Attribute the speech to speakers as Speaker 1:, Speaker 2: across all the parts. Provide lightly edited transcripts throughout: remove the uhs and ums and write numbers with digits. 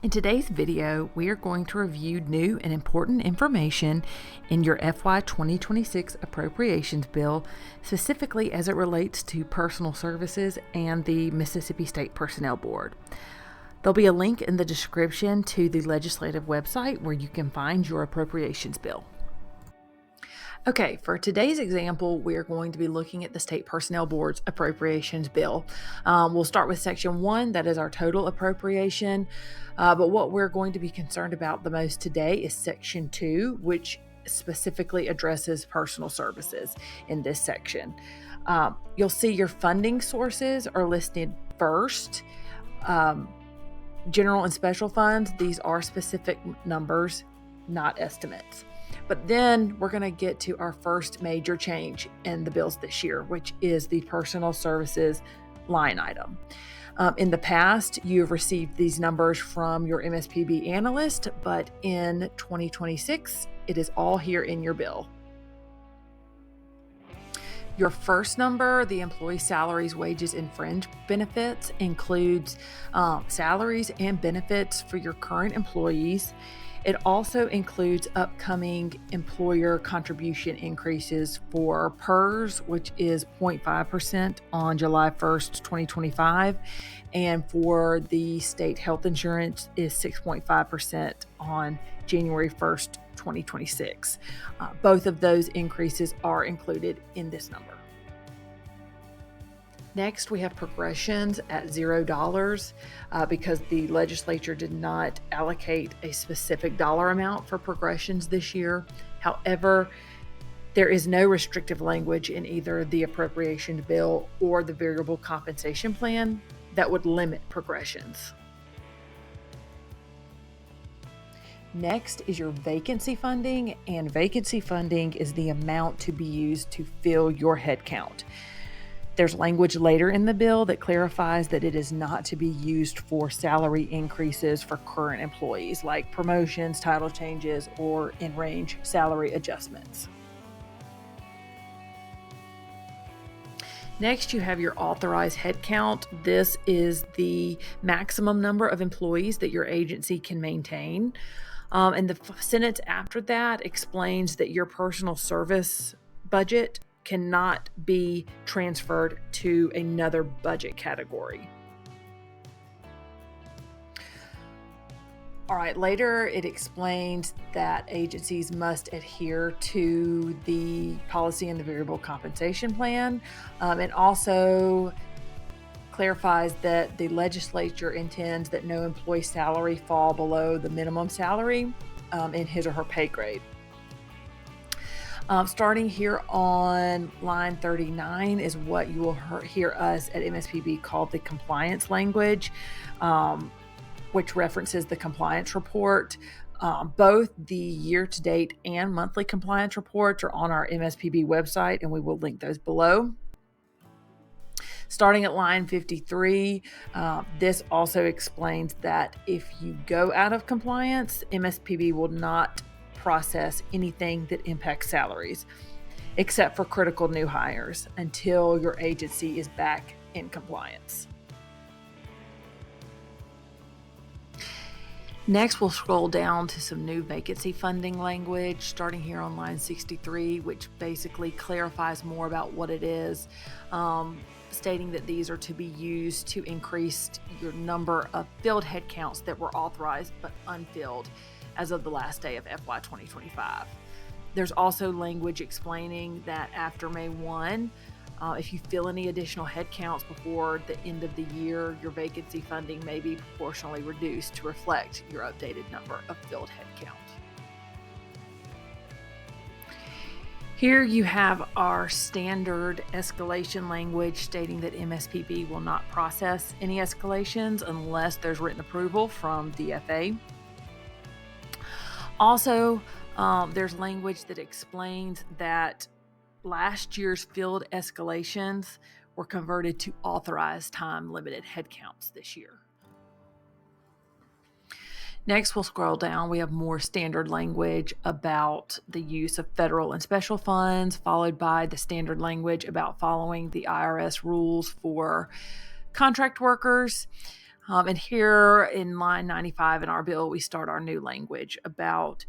Speaker 1: In today's video, we are going to review new and important information in your FY 2026 appropriations bill, specifically as it relates to personal services and the Mississippi State Personnel Board. There'll be a link in the description to the legislative website where you can find your appropriations bill. Okay, for today's example, we're going to be looking at the State Personnel Board's appropriations bill. We'll start with Section 1, that is our total appropriation. But what we're going to be concerned about the most today is Section 2, which specifically addresses personal services in this section. You'll see your funding sources are listed first. General and special funds, these are specific numbers, not estimates. But then we're going to get to our first major change in the bills this year, which is the personal services line item. In the past, you've received these numbers from your MSPB analyst, but in 2026, it is all here in your bill. Your first number, the employee salaries, wages, and fringe benefits, includes salaries and benefits for your current employees. It also includes upcoming employer contribution increases for PERS, which is 0.5% on July 1st, 2025, and for the state health insurance is 6.5% on January 1st, 2026. Both of those increases are included in this number. Next, we have progressions at $0 because the legislature did not allocate a specific dollar amount for progressions this year. However, there is no restrictive language in either the appropriation bill or the variable compensation plan that would limit progressions. Next is your vacancy funding, and vacancy funding is the amount to be used to fill your headcount. There's language later in the bill that clarifies that it is not to be used for salary increases for current employees, like promotions, title changes, or in-range salary adjustments. Next, you have your authorized headcount. This is the maximum number of employees that your agency can maintain. And the sentence after that explains that your personal service budget cannot be transferred to another budget category. All right, later it explains that agencies must adhere to the policy and the variable compensation plan. It also clarifies that the legislature intends that no employee salary fall below the minimum salary in his or her pay grade. Starting here on line 39 is what you will hear us at MSPB call the compliance language, which references the compliance report. Both the year-to-date and monthly compliance reports are on our MSPB website, and we will link those below. Starting at line 53, this also explains that if you go out of compliance, MSPB will not process anything that impacts salaries, except for critical new hires until your agency is back in compliance. Next, we'll scroll down to some new vacancy funding language, starting here on line 63, which basically clarifies more about what it is, stating that these are to be used to increase your number of filled headcounts that were authorized but unfilled as of the last day of FY 2025. There's also language explaining that after May 1, if you fill any additional headcounts before the end of the year, your vacancy funding may be proportionally reduced to reflect your updated number of filled headcount. Here you have our standard escalation language stating that MSPB will not process any escalations unless there's written approval from DFA. Also, there's language that explains that last year's filled escalations were converted to authorized time-limited headcounts this year. Next, we'll scroll down. We have more standard language about the use of federal and special funds, followed by the standard language about following the IRS rules for contract workers. And here in line 95 in our bill, we start our new language about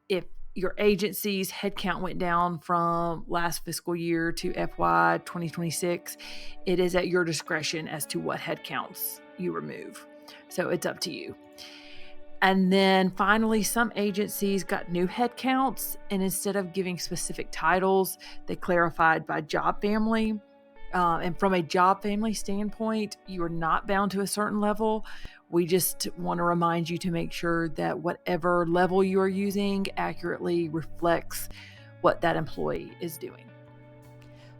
Speaker 1: if your agency's headcount went down from last fiscal year to FY 2026, it is at your discretion as to what headcounts you remove. So it's up to you. And then finally, some agencies got new headcounts, and instead of giving specific titles, they clarified by job family. And from a job family standpoint, you are not bound to a certain level. We just want to remind you to make sure that whatever level you are using accurately reflects what that employee is doing.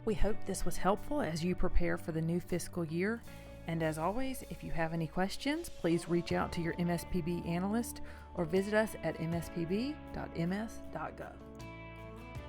Speaker 1: We hope this was helpful as you prepare for the new fiscal year. And as always, if you have any questions, please reach out to your MSPB analyst or visit us at mspb.ms.gov.